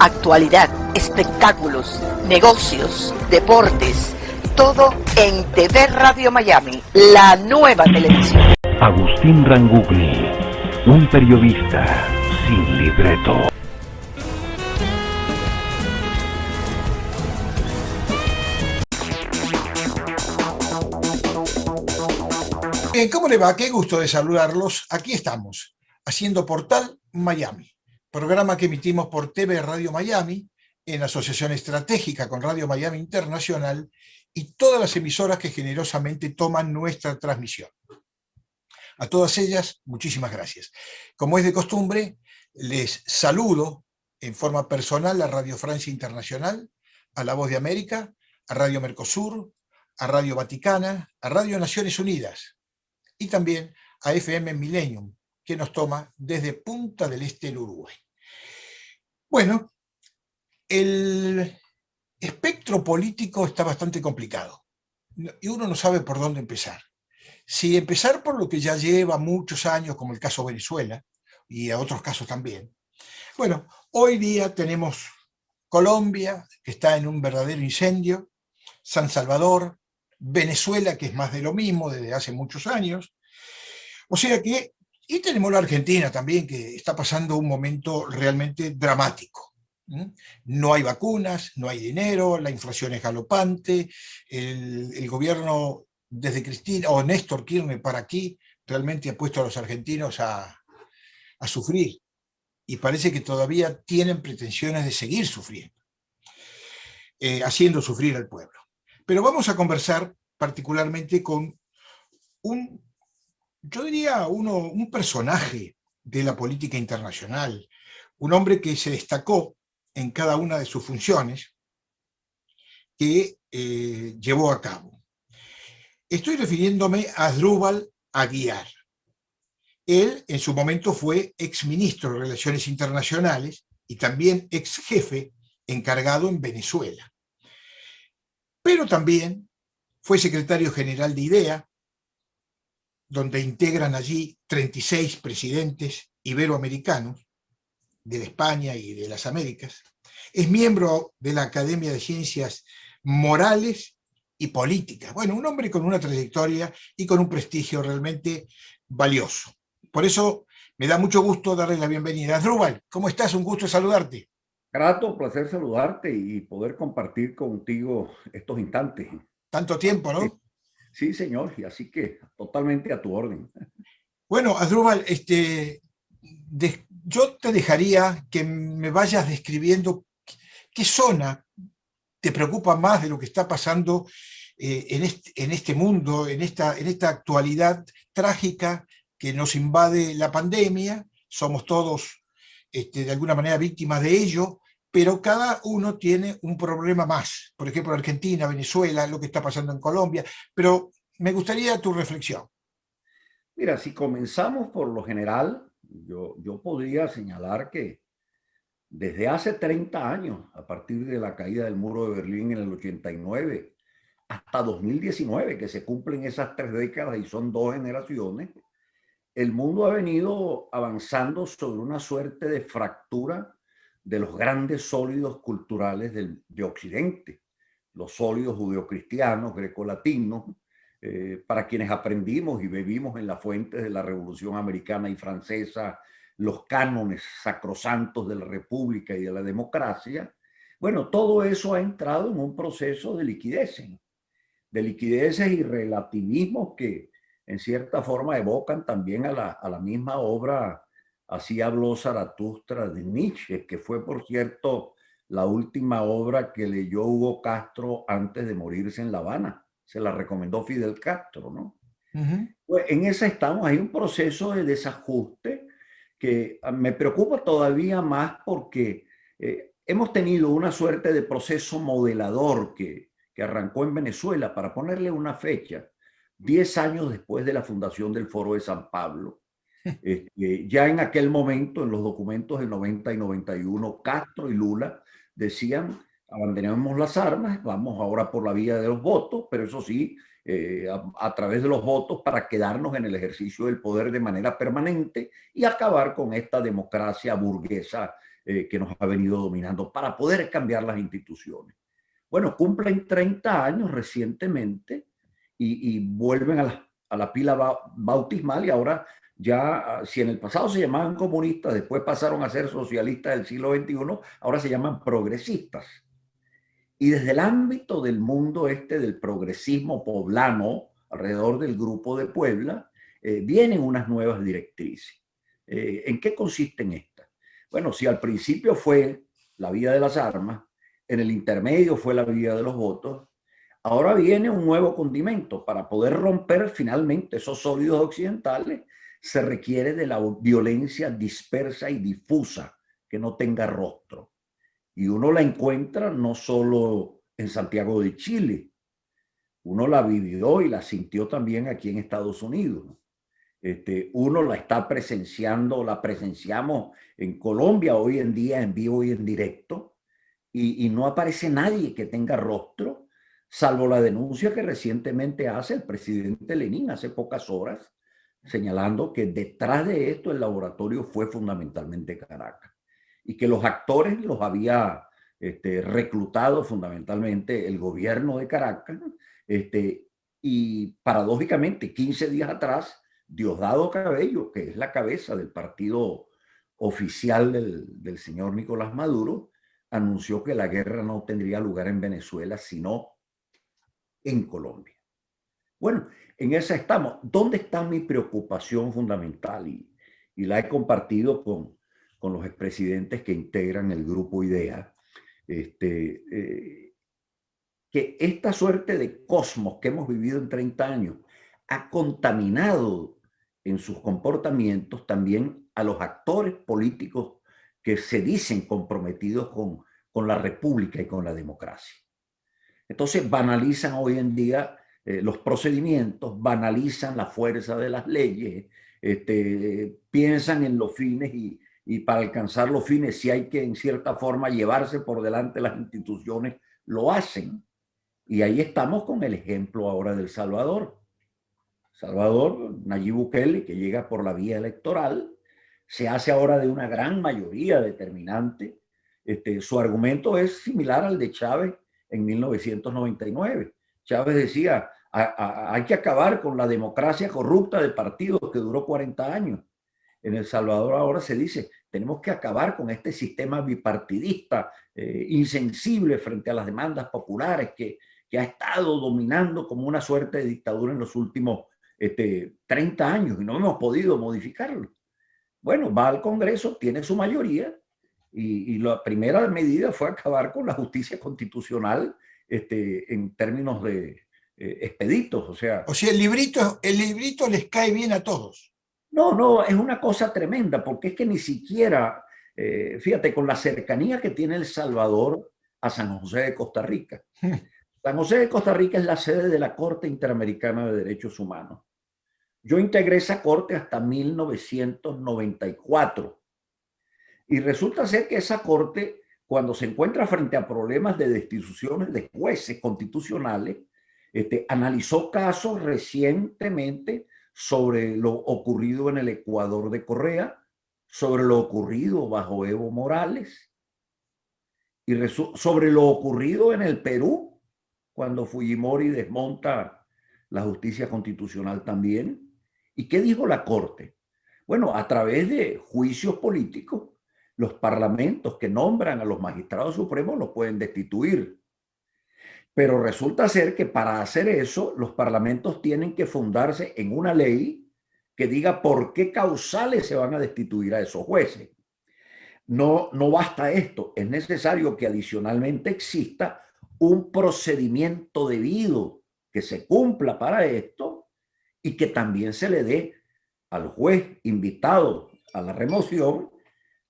Actualidad, espectáculos, negocios, deportes, todo en TV Radio Miami, la nueva televisión. Agustín Rangugli, un periodista sin libreto. Bien, ¿cómo le va? Qué gusto de saludarlos. Aquí estamos, haciendo Portal Miami, programa que emitimos por TV Radio Miami, en asociación estratégica con Radio Miami Internacional y todas las emisoras que generosamente toman nuestra transmisión. A todas ellas, muchísimas gracias. Como es de costumbre, les saludo en forma personal a Radio Francia Internacional, a La Voz de América, a Radio Mercosur, a Radio Vaticana, a Radio Naciones Unidas y también a FM Millennium, que nos toma desde Punta del Este en Uruguay. Bueno, el espectro político está bastante complicado y uno no sabe por dónde empezar. Si empezar por lo que ya lleva muchos años, como el caso Venezuela, y a otros casos también. Bueno, hoy día tenemos Colombia, que está en un verdadero incendio, San Salvador, Venezuela, que es más de lo mismo desde hace muchos años. O sea que, y tenemos la Argentina también, que está pasando un momento realmente dramático. No hay vacunas, no hay dinero, la inflación es galopante, el gobierno desde Cristina o Néstor Kirchner para aquí realmente ha puesto a los argentinos a sufrir y parece que todavía tienen pretensiones de seguir sufriendo, haciendo sufrir al pueblo. Pero vamos a conversar particularmente con yo diría un personaje de la política internacional, un hombre que se destacó en cada una de sus funciones que llevó a cabo. Estoy refiriéndome a Asdrúbal Aguiar. Él en su momento fue exministro de Relaciones Internacionales y también ex jefe encargado en Venezuela. Pero también fue secretario general de IDEA, donde integran allí 36 presidentes iberoamericanos de España y de las Américas. Es miembro de la Academia de Ciencias Morales y Políticas. Bueno, un hombre con una trayectoria y con un prestigio realmente valioso. Por eso me da mucho gusto darle la bienvenida. Asdrúbal, ¿cómo estás? Un gusto saludarte. Grato, placer saludarte y poder compartir contigo estos instantes. Tanto tiempo, ¿no? Sí, señor, y así que totalmente a tu orden. Bueno, Asdrúbal, yo te dejaría que me vayas describiendo qué zona te preocupa más de lo que está pasando en este mundo, en esta actualidad trágica que nos invade la pandemia. Somos todos de alguna manera víctimas de ello, pero cada uno tiene un problema más. Por ejemplo, Argentina, Venezuela, lo que está pasando en Colombia, pero me gustaría tu reflexión. Mira, si comenzamos por lo general, yo podría señalar que desde hace 30 años, a partir de la caída del muro de Berlín en el 89, hasta 2019, que se cumplen esas 3 décadas y son 2 generaciones, el mundo ha venido avanzando sobre una suerte de fractura de los grandes sólidos culturales de Occidente, los sólidos judeocristianos, grecolatinos, para quienes aprendimos y bebimos en las fuentes de la Revolución Americana y Francesa, los cánones sacrosantos de la República y de la democracia. Bueno, todo eso ha entrado en un proceso de liquideces y relativismos que en cierta forma evocan también a la misma obra Así habló Zaratustra de Nietzsche, que fue, por cierto, la última obra que leyó Hugo Castro antes de morirse en La Habana. Se la recomendó Fidel Castro, ¿no? Pues en esa estamos, hay un proceso de desajuste que me preocupa todavía más porque hemos tenido una suerte de proceso modelador que arrancó en Venezuela, para ponerle una fecha, 10 años después de la fundación del Foro de San Pablo. Ya en aquel momento, en los documentos del 90 y 91, Castro y Lula decían: abandonemos las armas, vamos ahora por la vía de los votos, pero eso sí, a través de los votos para quedarnos en el ejercicio del poder de manera permanente y acabar con esta democracia burguesa que nos ha venido dominando para poder cambiar las instituciones. Bueno, cumplen 30 años recientemente y vuelven a la pila bautismal, y ahora ya, si en el pasado se llamaban comunistas, después pasaron a ser socialistas del siglo XXI, ahora se llaman progresistas. Y desde el ámbito del mundo del progresismo poblano, alrededor del Grupo de Puebla, vienen unas nuevas directrices. ¿En qué consisten estas? Bueno, si al principio fue la vía de las armas, en el intermedio fue la vía de los votos, ahora viene un nuevo condimento. Para poder romper finalmente esos sólidos occidentales, se requiere de la violencia dispersa y difusa, que no tenga rostro. Y uno la encuentra no solo en Santiago de Chile, uno la vivió y la sintió también aquí en Estados Unidos. Uno la está presenciando, la presenciamos en Colombia hoy en día en vivo y en directo, y no aparece nadie que tenga rostro, salvo la denuncia que recientemente hace el presidente Lenin hace pocas horas, señalando que detrás de esto el laboratorio fue fundamentalmente Caracas, y que los actores los había reclutado fundamentalmente el gobierno de Caracas, y paradójicamente 15 días atrás Diosdado Cabello, que es la cabeza del partido oficial del señor Nicolás Maduro, anunció que la guerra no tendría lugar en Venezuela, sino en Colombia. Bueno, en esa estamos. ¿Dónde está mi preocupación fundamental? Y la he compartido con los expresidentes que integran el grupo IDEA. Que esta suerte de cosmos que hemos vivido en 30 años ha contaminado en sus comportamientos también a los actores políticos que se dicen comprometidos con la república y con la democracia. Entonces banalizan hoy en día los procedimientos, banalizan la fuerza de las leyes, piensan en los fines, y para alcanzar los fines, si hay que en cierta forma llevarse por delante las instituciones, lo hacen. Y ahí estamos con el ejemplo ahora del Salvador. Salvador, Nayib Bukele, que llega por la vía electoral, se hace ahora de una gran mayoría determinante. Su argumento es similar al de Chávez en 1999. Chávez decía, hay que acabar con la democracia corrupta de partidos que duró 40 años. En El Salvador ahora se dice, tenemos que acabar con este sistema bipartidista, insensible frente a las demandas populares, que ha estado dominando como una suerte de dictadura en los últimos 30 años, y no hemos podido modificarlo. Bueno, va al Congreso, tiene su mayoría, y la primera medida fue acabar con la justicia constitucional en términos de expeditos. O sea, el librito les cae bien a todos. No, es una cosa tremenda, porque es que ni siquiera, fíjate, con la cercanía que tiene El Salvador a San José de Costa Rica. San José de Costa Rica es la sede de la Corte Interamericana de Derechos Humanos. Yo integré esa corte hasta 1994. Y resulta ser que esa corte, cuando se encuentra frente a problemas de destituciones de jueces constitucionales, analizó casos recientemente sobre lo ocurrido en el Ecuador de Correa, sobre lo ocurrido bajo Evo Morales, y sobre lo ocurrido en el Perú, cuando Fujimori desmonta la justicia constitucional también. ¿Y qué dijo la Corte? Bueno, a través de juicios políticos, los parlamentos que nombran a los magistrados supremos los pueden destituir. Pero resulta ser que para hacer eso, los parlamentos tienen que fundarse en una ley que diga por qué causales se van a destituir a esos jueces. No basta esto, es necesario que adicionalmente exista un procedimiento debido que se cumpla para esto, y que también se le dé al juez invitado a la remoción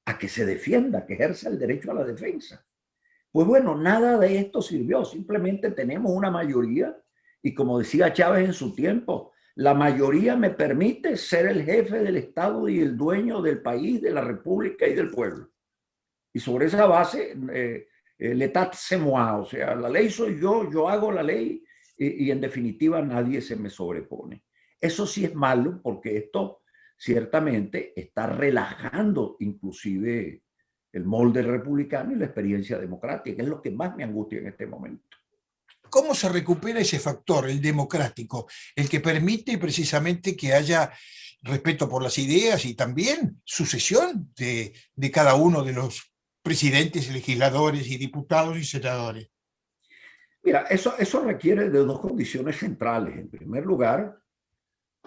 a que se defienda, que ejerza el derecho a la defensa. Pues bueno, nada de esto sirvió, simplemente tenemos una mayoría, y como decía Chávez en su tiempo, la mayoría me permite ser el jefe del Estado y el dueño del país, de la República y del pueblo. Y sobre esa base, l'état c'est moi, o sea, la ley soy yo hago la ley, y en definitiva nadie se me sobrepone. Eso sí es malo, porque esto ciertamente está relajando inclusive el molde republicano y la experiencia democrática, que es lo que más me angustia en este momento. ¿Cómo se recupera ese factor, el democrático, el que permite precisamente que haya respeto por las ideas y también sucesión de cada uno de los presidentes, legisladores y diputados y senadores? Mira, eso requiere de dos condiciones centrales. En primer lugar,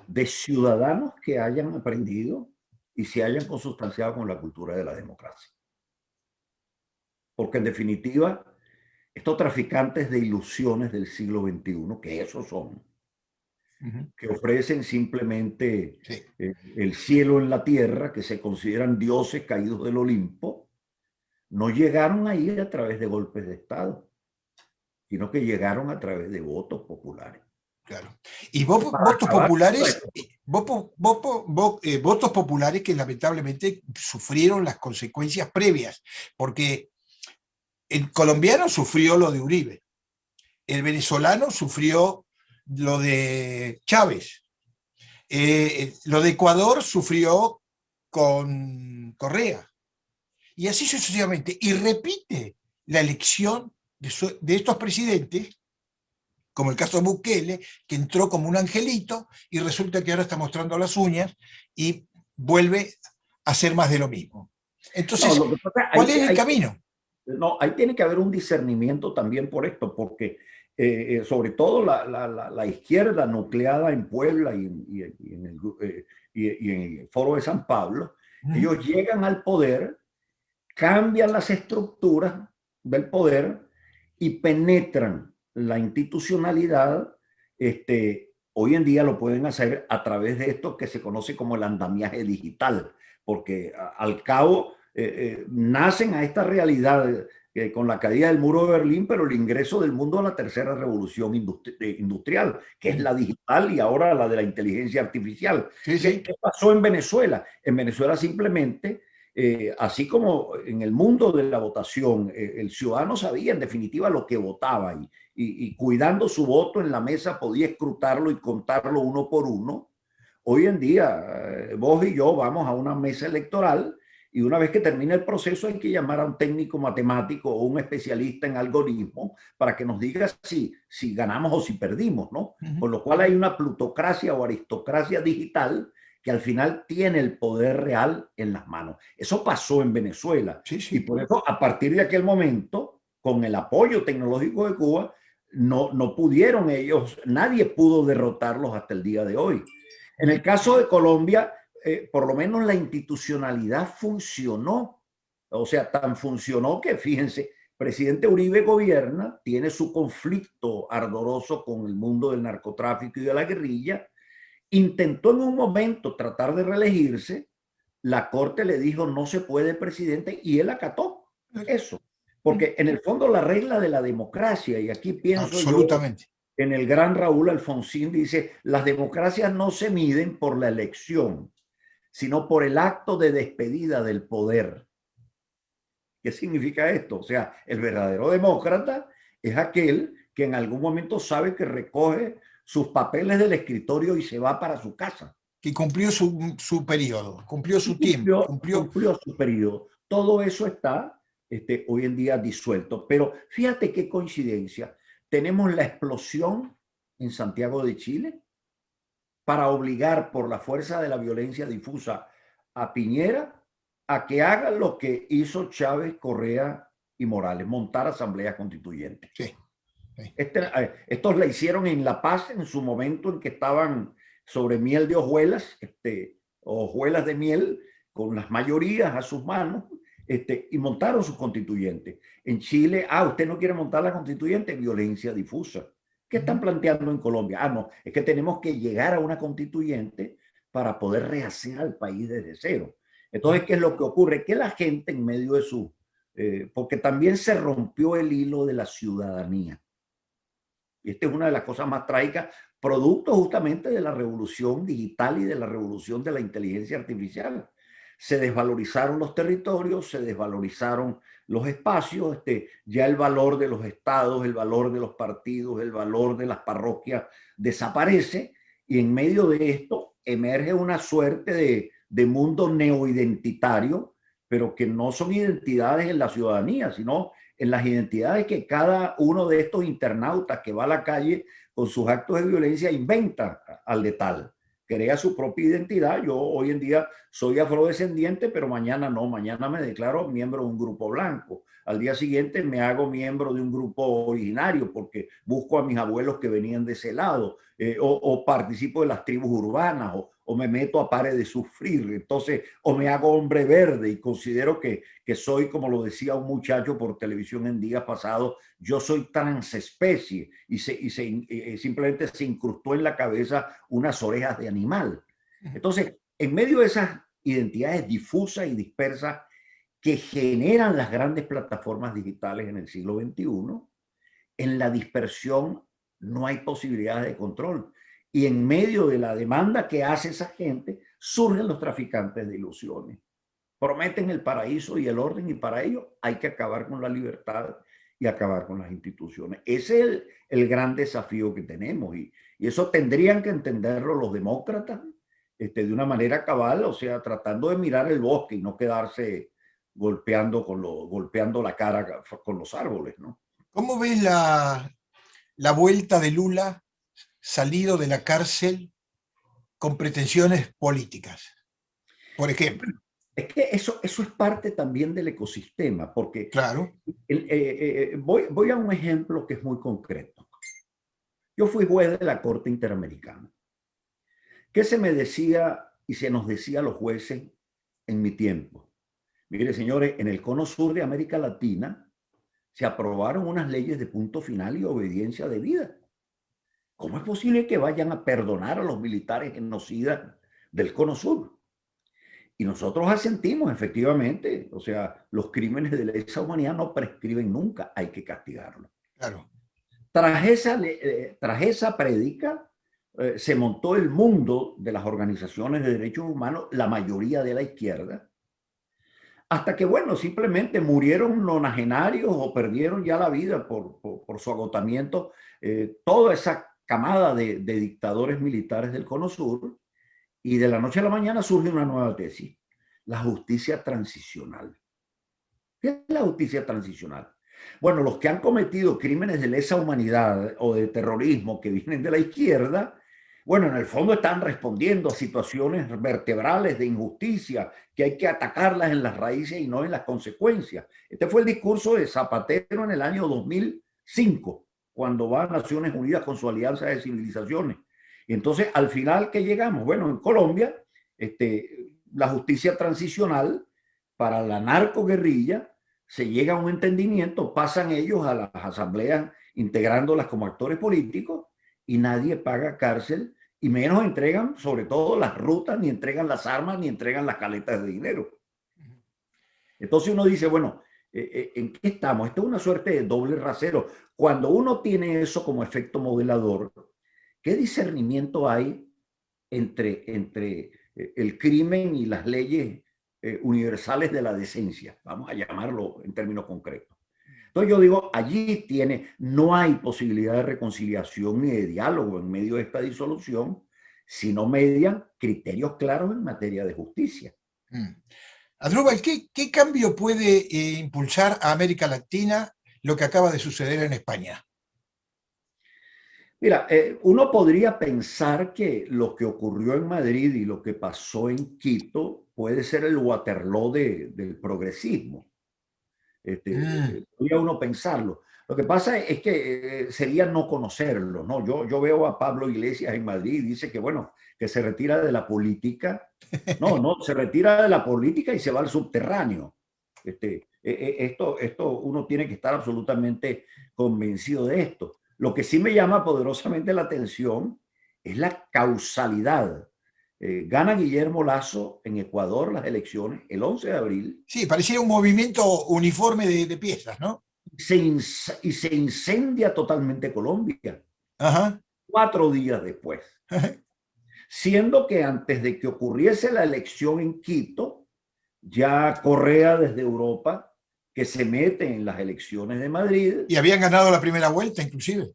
de ciudadanos que hayan aprendido y se hayan consustanciado con la cultura de la democracia. Porque en definitiva, estos traficantes de ilusiones del siglo XXI, que esos son, que ofrecen simplemente el cielo en la tierra, que se consideran dioses caídos del Olimpo, no llegaron ahí a través de golpes de Estado, sino que llegaron a través de votos populares. Claro. Y votos populares que lamentablemente sufrieron las consecuencias previas, porque el colombiano sufrió lo de Uribe, el venezolano sufrió lo de Chávez, lo de Ecuador sufrió con Correa, y así sucesivamente. Y repite la elección de estos presidentes, como el caso de Bukele, que entró como un angelito y resulta que ahora está mostrando las uñas y vuelve a hacer más de lo mismo. Entonces, no, ¿cuál es el camino? No, ahí tiene que haber un discernimiento también por esto, porque sobre todo la izquierda nucleada en Puebla y en el Foro de San Pablo, ellos llegan al poder, cambian las estructuras del poder y penetran la institucionalidad. Hoy en día lo pueden hacer a través de esto que se conoce como el andamiaje digital, porque al cabo nacen a esta realidad con la caída del muro de Berlín, pero el ingreso del mundo a la tercera revolución industrial, que es la digital y ahora la de la inteligencia artificial. Sí, sí. ¿Qué pasó en Venezuela? En Venezuela simplemente, así como en el mundo de la votación, el ciudadano sabía en definitiva lo que votaba y cuidando su voto en la mesa podía escrutarlo y contarlo uno por uno. Hoy en día, vos y yo vamos a una mesa electoral y una vez que termine el proceso hay que llamar a un técnico matemático o un especialista en algoritmos para que nos diga si ganamos o si perdimos, ¿no? Con lo cual hay una plutocracia o aristocracia digital que al final tiene el poder real en las manos. Eso pasó en Venezuela. Sí, sí. Y por eso, a partir de aquel momento, con el apoyo tecnológico de Cuba, no pudieron ellos, nadie pudo derrotarlos hasta el día de hoy. En el caso de Colombia, por lo menos la institucionalidad funcionó. O sea, tan funcionó que, fíjense, presidente Uribe gobierna, tiene su conflicto ardoroso con el mundo del narcotráfico y de la guerrilla, intentó en un momento tratar de reelegirse, la corte le dijo no se puede, presidente, y él acató eso. Porque en el fondo la regla de la democracia, y aquí pienso absolutamente en el gran Raúl Alfonsín, dice, las democracias no se miden por la elección, sino por el acto de despedida del poder. ¿Qué significa esto? O sea, el verdadero demócrata es aquel que en algún momento sabe que recoge sus papeles del escritorio y se va para su casa. Que cumplió su periodo, cumplió su tiempo. Cumplió su periodo. Todo eso está hoy en día disuelto. Pero fíjate qué coincidencia. Tenemos la explosión en Santiago de Chile para obligar por la fuerza de la violencia difusa a Piñera a que haga lo que hizo Chávez, Correa y Morales, montar asambleas constituyentes. Sí, sí. Estos la hicieron en La Paz en su momento en que estaban sobre miel de hojuelas, hojuelas de miel, con las mayorías a sus manos, y montaron sus constituyentes. En Chile, usted no quiere montar la constituyente, violencia difusa. ¿Qué están planteando en Colombia? No, es que tenemos que llegar a una constituyente para poder rehacer al país desde cero. Entonces, ¿qué es lo que ocurre? Que la gente en medio de su... porque también se rompió el hilo de la ciudadanía. Y esta es una de las cosas más trágicas, producto justamente de la revolución digital y de la revolución de la inteligencia artificial. Se desvalorizaron los territorios, se desvalorizaron los espacios, ya el valor de los estados, el valor de los partidos, el valor de las parroquias desaparece, y en medio de esto emerge una suerte de mundo neoidentitario pero que no son identidades en la ciudadanía, sino en las identidades que cada uno de estos internautas que va a la calle con sus actos de violencia inventa al letal, crea su propia identidad. Yo hoy en día soy afrodescendiente, pero mañana no, mañana me declaro miembro de un grupo blanco. Al día siguiente me hago miembro de un grupo originario porque busco a mis abuelos que venían de ese lado, o participo de las tribus urbanas, o me meto a Pare de Sufrir, entonces, o me hago hombre verde y considero que soy, como lo decía un muchacho por televisión en días pasados, yo soy transespecie, y simplemente se incrustó en la cabeza unas orejas de animal. Entonces, en medio de esas identidades difusas y dispersas que generan las grandes plataformas digitales en el siglo XXI, en la dispersión no hay posibilidades de control. Y en medio de la demanda que hace esa gente, surgen los traficantes de ilusiones. Prometen el paraíso y el orden, y para ello hay que acabar con la libertad y acabar con las instituciones. Ese es el gran desafío que tenemos, y eso tendrían que entenderlo los demócratas de una manera cabal, o sea, tratando de mirar el bosque y no quedarse golpeando la cara con los árboles, ¿no? ¿Cómo ves la vuelta de Lula salido de la cárcel con pretensiones políticas, por ejemplo? Es que eso es parte también del ecosistema, porque claro. Voy a un ejemplo que es muy concreto. Yo fui juez de la Corte Interamericana. ¿Qué se me decía y se nos decía a los jueces en mi tiempo? Mire, señores, en el cono sur de América Latina se aprobaron unas leyes de punto final y obediencia debida. ¿Cómo es posible que vayan a perdonar a los militares genocidas del cono sur? Y nosotros asentimos, efectivamente, o sea, los crímenes de lesa humanidad no prescriben nunca, hay que castigarlos. Claro. Tras esa prédica, se montó el mundo de las organizaciones de derechos humanos, la mayoría de la izquierda, hasta que, bueno, simplemente murieron nonagenarios o perdieron ya la vida por su agotamiento, toda esa camada de dictadores militares del Cono Sur, y de la noche a la mañana surge una nueva tesis: la justicia transicional. ¿Qué es la justicia transicional? Bueno, los que han cometido crímenes de lesa humanidad o de terrorismo que vienen de la izquierda, bueno, en el fondo están respondiendo a situaciones vertebrales de injusticia que hay que atacarlas en las raíces y no en las consecuencias. Este fue el discurso de Zapatero en el año 2005, cuando va a Naciones Unidas con su Alianza de Civilizaciones. Y entonces, al final, ¿qué llegamos? Bueno, en Colombia, la justicia transicional para la narcoguerrilla, se llega a un entendimiento, pasan ellos a las asambleas integrándolas como actores políticos, y nadie paga cárcel, y menos entregan sobre todo las rutas, ni entregan las armas, ni entregan las caletas de dinero. Entonces uno dice, bueno, ¿en qué estamos? Esto es una suerte de doble rasero. Cuando uno tiene eso como efecto modelador, ¿qué discernimiento hay entre el crimen y las leyes universales de la decencia? Vamos a llamarlo en términos concretos. Entonces yo digo, allí no hay posibilidad de reconciliación ni de diálogo en medio de esta disolución si no median criterios claros en materia de justicia. Asdrúbal, ¿qué cambio puede impulsar a América Latina lo que acaba de suceder en España? Mira, uno podría pensar que lo que ocurrió en Madrid y lo que pasó en Quito puede ser el Waterloo del progresismo. Podría uno pensarlo. Lo que pasa es que sería no conocerlo, ¿no? Yo veo a Pablo Iglesias en Madrid y dice que, bueno, que se retira de la política. No, se retira de la política y se va al subterráneo. Esto uno tiene que estar absolutamente convencido de esto. Lo que sí me llama poderosamente la atención es la causalidad. Gana Guillermo Lasso en Ecuador las elecciones el 11 de abril. Sí, parecía un movimiento uniforme de piezas, ¿no? Y se incendia totalmente Colombia. Ajá. 4 días después. Siendo que antes de que ocurriese la elección en Quito, ya Correa desde Europa, que se mete en las elecciones de Madrid. Y habían ganado la primera vuelta, inclusive.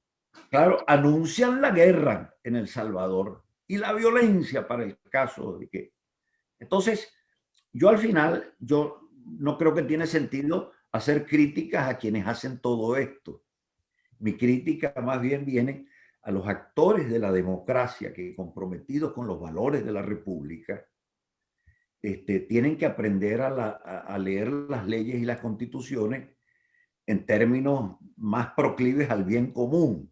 Claro, anuncian la guerra en El Salvador y la violencia para el caso de que. Entonces, yo al final, no creo que tiene sentido hacer críticas a quienes hacen todo esto. Mi crítica más bien viene a los actores de la democracia que, comprometidos con los valores de la república, tienen que aprender a leer las leyes y las constituciones en términos más proclives al bien común.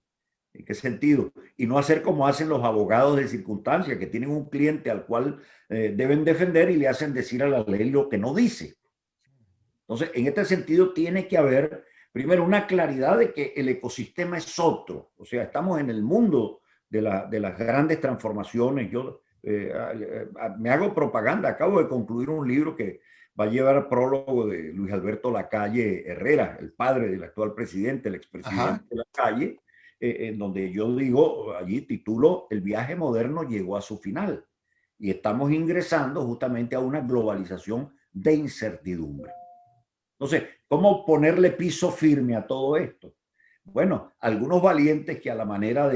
¿En qué sentido? Y no hacer como hacen los abogados de circunstancia, que tienen un cliente al cual deben defender y le hacen decir a la ley lo que no dice. Entonces, en este sentido, tiene que haber, primero, una claridad de que el ecosistema es otro. O sea, estamos en el mundo de las grandes transformaciones. Yo me hago propaganda. Acabo de concluir un libro que va a llevar prólogo de Luis Alberto Lacalle Herrera, el padre del actual presidente, el expresidente Lacalle, en donde yo digo, allí titulo, El viaje moderno llegó a su final. Y estamos ingresando justamente a una globalización de incertidumbre. Entonces, ¿cómo ponerle piso firme a todo esto? Bueno, algunos valientes que a la manera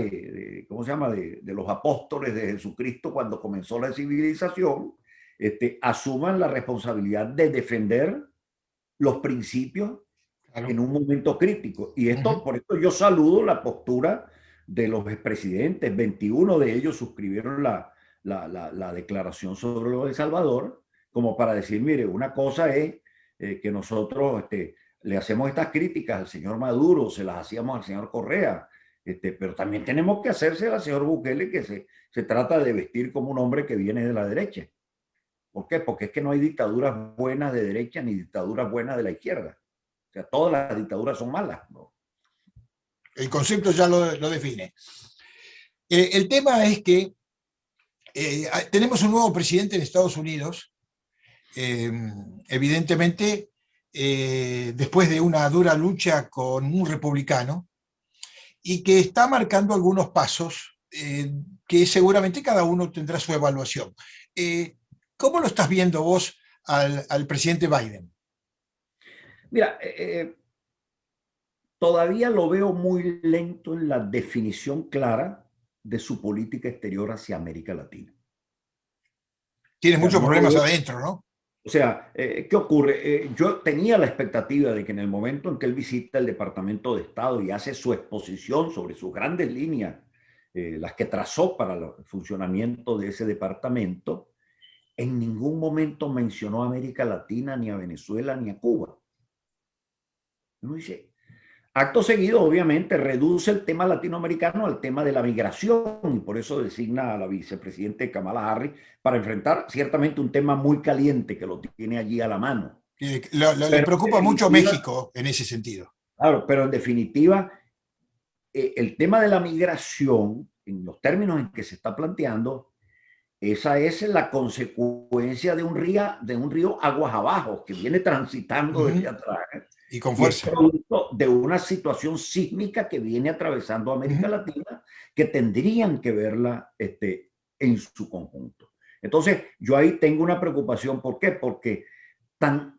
¿cómo se llama? De los apóstoles de Jesucristo cuando comenzó la civilización, asuman la responsabilidad de defender los principios en un momento crítico. Y esto, por esto yo saludo la postura de los expresidentes. 21 de ellos suscribieron la declaración sobre lo de El Salvador, como para decir, mire, una cosa es que nosotros le hacemos estas críticas al señor Maduro, se las hacíamos al señor Correa, pero también tenemos que hacerse al señor Bukele, que se trata de vestir como un hombre que viene de la derecha. ¿Por qué? Porque es que no hay dictaduras buenas de derecha ni dictaduras buenas de la izquierda. O sea, todas las dictaduras son malas, ¿no? El concepto ya lo define. El tema es que tenemos un nuevo presidente en Estados Unidos, evidentemente después de una dura lucha con un republicano, y que está marcando algunos pasos que seguramente cada uno tendrá su evaluación. ¿Cómo lo estás viendo vos al presidente Biden? Mira, todavía lo veo muy lento en la definición clara de su política exterior hacia América Latina. Tiene muchos problemas adentro, ¿no? O sea, ¿qué ocurre? Yo tenía la expectativa de que en el momento en que él visita el Departamento de Estado y hace su exposición sobre sus grandes líneas, las que trazó para el funcionamiento de ese departamento, en ningún momento mencionó a América Latina, ni a Venezuela, ni a Cuba. Uno dice, acto seguido, obviamente, reduce el tema latinoamericano al tema de la migración y por eso designa a la vicepresidenta Kamala Harris para enfrentar ciertamente un tema muy caliente que lo tiene allí a la mano. Le preocupa mucho México en ese sentido. Claro, pero en definitiva, el tema de la migración, en los términos en que se está planteando, esa es la consecuencia de un río aguas abajo que viene transitando desde atrás. Y con fuerza. Y es producto de una situación sísmica que viene atravesando América Latina, que tendrían que verla en su conjunto. Entonces, yo ahí tengo una preocupación. ¿Por qué? Porque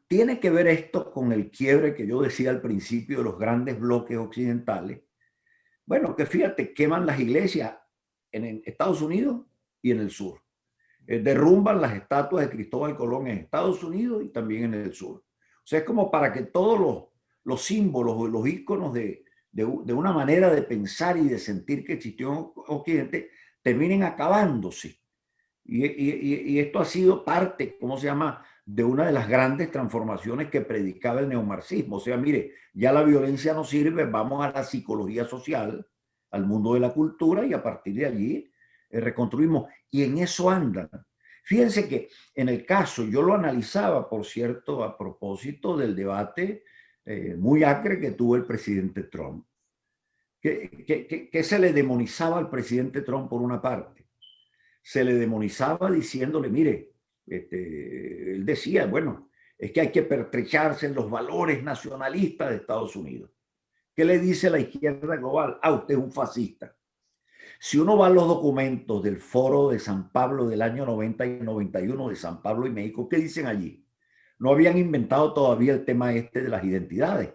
tiene que ver esto con el quiebre que yo decía al principio de los grandes bloques occidentales. Bueno, que fíjate, queman las iglesias en Estados Unidos y en el sur. Derrumban las estatuas de Cristóbal Colón en Estados Unidos y también en el sur. O sea, es como para que todos los símbolos o los íconos de una manera de pensar y de sentir que existió en Occidente terminen acabándose. Y esto ha sido parte, ¿cómo se llama?, de una de las grandes transformaciones que predicaba el neomarxismo. O sea, mire, ya la violencia no sirve, vamos a la psicología social, al mundo de la cultura y a partir de allí reconstruimos. Y en eso andan. Fíjense que en el caso, yo lo analizaba, por cierto, a propósito del debate muy acre que tuvo el presidente Trump, que se le demonizaba al presidente Trump por una parte. Se le demonizaba diciéndole, mire, él decía, bueno, es que hay que pertrecharse en los valores nacionalistas de Estados Unidos. ¿Qué le dice la izquierda global? Ah, usted es un fascista. Si uno va a los documentos del Foro de San Pablo del año 90 y 91 de San Pablo y México, ¿qué dicen allí? No habían inventado todavía el tema de las identidades.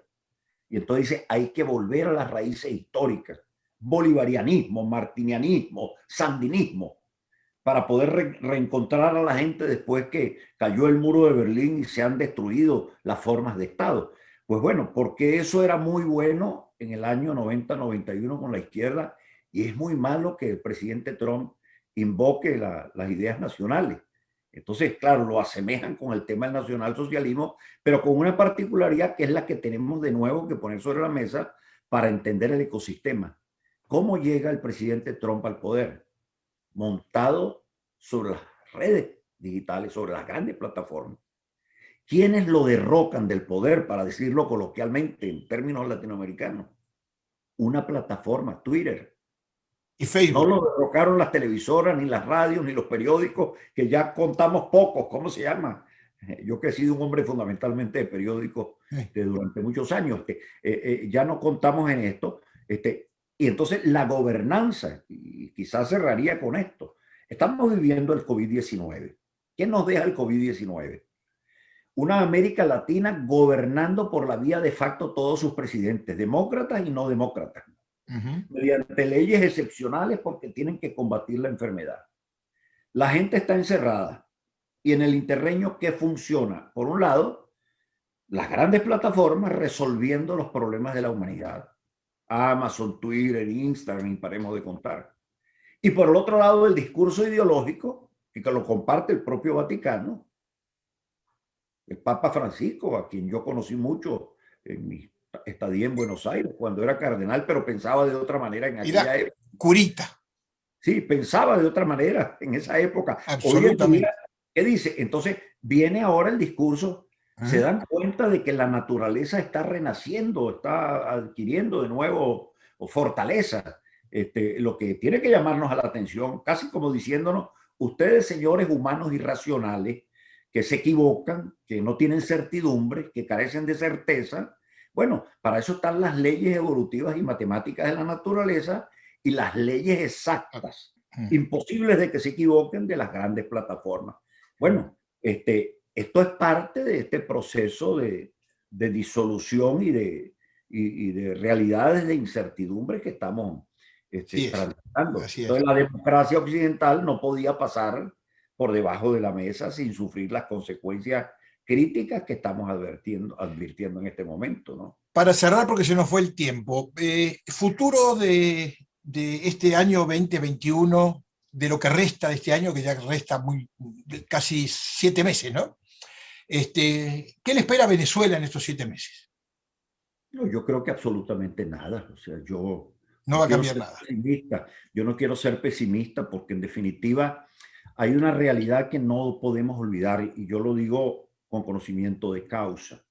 Y entonces dice, hay que volver a las raíces históricas. Bolivarianismo, martinianismo, sandinismo, para poder reencontrar a la gente después que cayó el muro de Berlín y se han destruido las formas de Estado. Pues bueno, porque eso era muy bueno en el año 90-91 con la izquierda, y es muy malo que el presidente Trump invoque las ideas nacionales. Entonces, claro, lo asemejan con el tema del nacionalsocialismo, pero con una particularidad que es la que tenemos de nuevo que poner sobre la mesa para entender el ecosistema. ¿Cómo llega el presidente Trump al poder? Montado sobre las redes digitales, sobre las grandes plataformas. ¿Quiénes lo derrocan del poder, para decirlo coloquialmente en términos latinoamericanos? Una plataforma, Twitter. Y Facebook. No lo derrocaron las televisoras, ni las radios, ni los periódicos, que ya contamos pocos. ¿Cómo se llama? Yo que he sido un hombre fundamentalmente de periódicos durante muchos años, ya no contamos en esto. Y entonces la gobernanza, y quizás cerraría con esto, estamos viviendo el COVID-19. ¿Qué nos deja el COVID-19? Una América Latina gobernando por la vía de facto todos sus presidentes, demócratas y no demócratas, mediante leyes excepcionales porque tienen que combatir la enfermedad. La gente está encerrada y en el interreño, ¿qué funciona? Por un lado, las grandes plataformas resolviendo los problemas de la humanidad. Amazon, Twitter, Instagram, y paremos de contar. Y por el otro lado, el discurso ideológico, que lo comparte el propio Vaticano, el Papa Francisco, a quien yo conocí mucho en mi estadía en Buenos Aires, cuando era cardenal, pero pensaba de otra manera en aquella época. Curita. Sí, pensaba de otra manera en esa época. Absolutamente. Hoy en día, ¿qué dice? Entonces, viene ahora el discurso, se dan cuenta de que la naturaleza está renaciendo, está adquiriendo de nuevo fortaleza. Lo que tiene que llamarnos a la atención, casi como diciéndonos, ustedes, señores humanos irracionales, que se equivocan, que no tienen certidumbre, que carecen de certeza. Bueno, para eso están las leyes evolutivas y matemáticas de la naturaleza y las leyes exactas, imposibles de que se equivoquen, de las grandes plataformas. Bueno, esto es parte de este proceso de disolución y de realidades de incertidumbre que estamos transitando. Entonces, la democracia occidental no podía pasar por debajo de la mesa sin sufrir las consecuencias críticas que estamos advirtiendo en este momento, ¿no? Para cerrar, porque se nos fue el tiempo, futuro de este año 2021, de lo que resta de este año, que ya resta casi 7 meses, ¿no? ¿Qué le espera a Venezuela en estos 7 meses? No, yo creo que absolutamente nada. O sea, yo no va a cambiar nada. Yo no quiero ser pesimista porque en definitiva hay una realidad que no podemos olvidar, y yo lo digo con conocimiento de causa.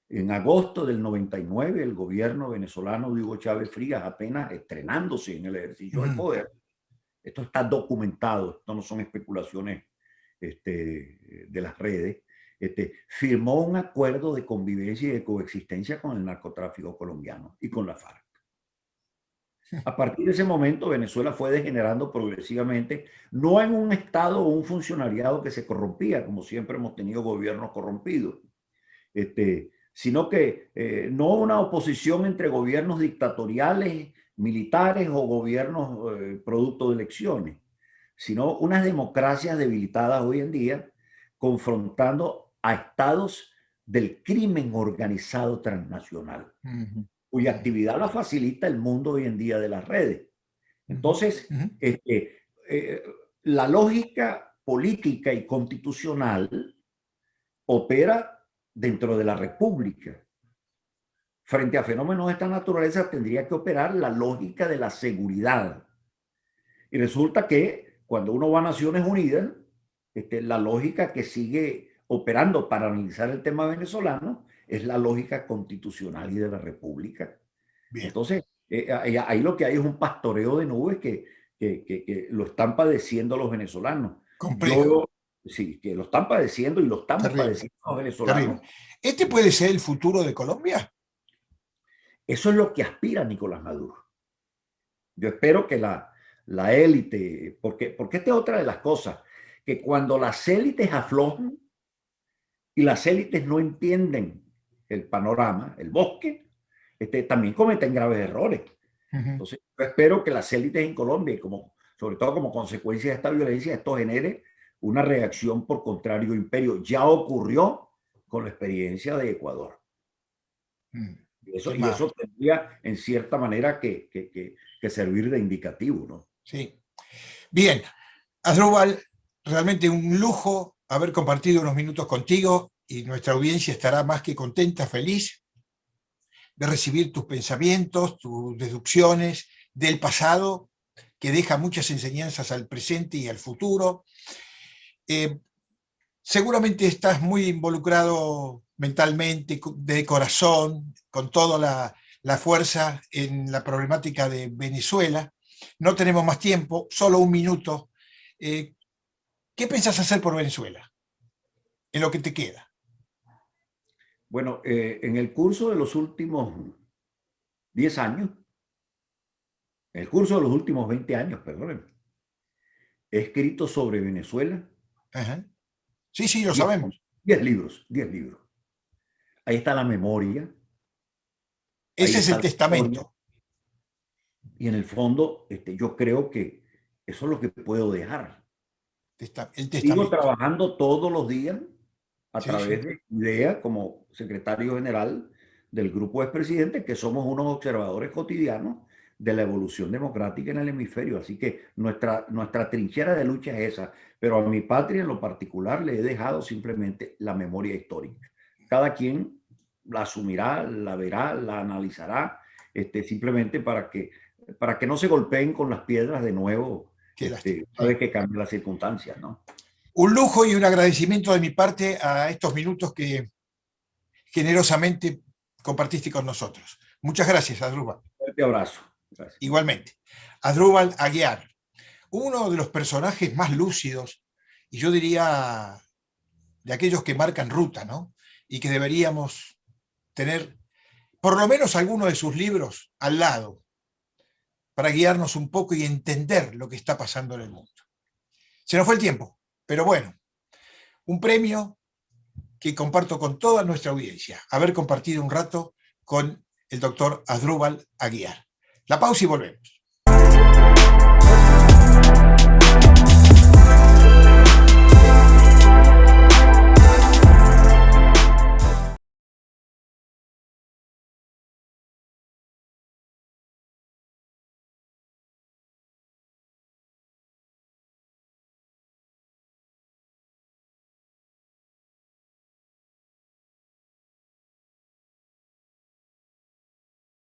En agosto del 99, el gobierno venezolano de Hugo Chávez Frías, apenas estrenándose en el ejercicio del poder, esto está documentado, esto no son especulaciones de las redes, firmó un acuerdo de convivencia y de coexistencia con el narcotráfico colombiano y con la FARC. A partir de ese momento, Venezuela fue degenerando progresivamente, no en un Estado o un funcionariado que se corrompía, como siempre hemos tenido gobiernos corrompidos, sino que no una oposición entre gobiernos dictatoriales, militares o gobiernos producto de elecciones, sino unas democracias debilitadas hoy en día, confrontando a estados del crimen organizado transnacional, cuya actividad la facilita el mundo hoy en día de las redes. Entonces, la lógica política y constitucional opera dentro de la República. Frente a fenómenos de esta naturaleza tendría que operar la lógica de la seguridad. Y resulta que cuando uno va a Naciones Unidas, la lógica que sigue operando para analizar el tema venezolano es la lógica constitucional y de la República. Bien. Entonces, ahí lo que hay es un pastoreo de nubes que lo están padeciendo los venezolanos. Complejo. Sí, que lo están padeciendo y lo estamos padeciendo los venezolanos. ¿Este puede ser el futuro de Colombia? Eso es lo que aspira Nicolás Maduro. Yo espero que la élite, porque esta es otra de las cosas, que cuando las élites aflojan y las élites no entienden el panorama, el bosque, también cometen graves errores. Entonces, yo espero que las élites en Colombia, como sobre todo como consecuencia de esta violencia, esto genere una reacción por contrario imperio. Ya ocurrió con la experiencia de Ecuador. Y eso tendría, en cierta manera, que servir de indicativo, ¿no? Sí. Bien, Asdrúbal, realmente un lujo haber compartido unos minutos contigo y nuestra audiencia estará más que contenta, feliz de recibir tus pensamientos, tus deducciones del pasado, que deja muchas enseñanzas al presente y al futuro. Seguramente estás muy involucrado mentalmente, de corazón, con toda la fuerza en la problemática de Venezuela. No tenemos más tiempo, solo un minuto. ¿Qué pensás hacer por Venezuela en lo que te queda? Bueno, en el curso de los últimos 10 años, en el curso de los últimos 20 años, perdón, he escrito sobre Venezuela. Ajá. Sí, sí, lo sabemos. 10 libros, 10 libros. Ahí está la memoria. Ese es el testamento. Y en el fondo, yo creo que eso es lo que puedo dejar. El Sigo testamento. trabajando todos los días a Sí, través sí. de IDEA como secretario general del grupo de expresidentes, que somos unos observadores cotidianos de la evolución democrática en el hemisferio. Así que nuestra trinchera de lucha es esa. Pero a mi patria en lo particular le he dejado simplemente la memoria histórica. Cada quien la asumirá, la verá, la analizará, simplemente para que no se golpeen con las piedras de nuevo, una vez que cambien las circunstancias, ¿no? Un lujo y un agradecimiento de mi parte a estos minutos que generosamente compartiste con nosotros. Muchas gracias, Asdrúbal. Un fuerte abrazo. Gracias. Igualmente. Asdrúbal Aguiar, uno de los personajes más lúcidos, y yo diría de aquellos que marcan ruta, ¿no? Y que deberíamos tener por lo menos alguno de sus libros al lado para guiarnos un poco y entender lo que está pasando en el mundo. Se nos fue el tiempo, pero bueno, un premio que comparto con toda nuestra audiencia, haber compartido un rato con el doctor Asdrúbal Aguiar. La pausa y volvemos.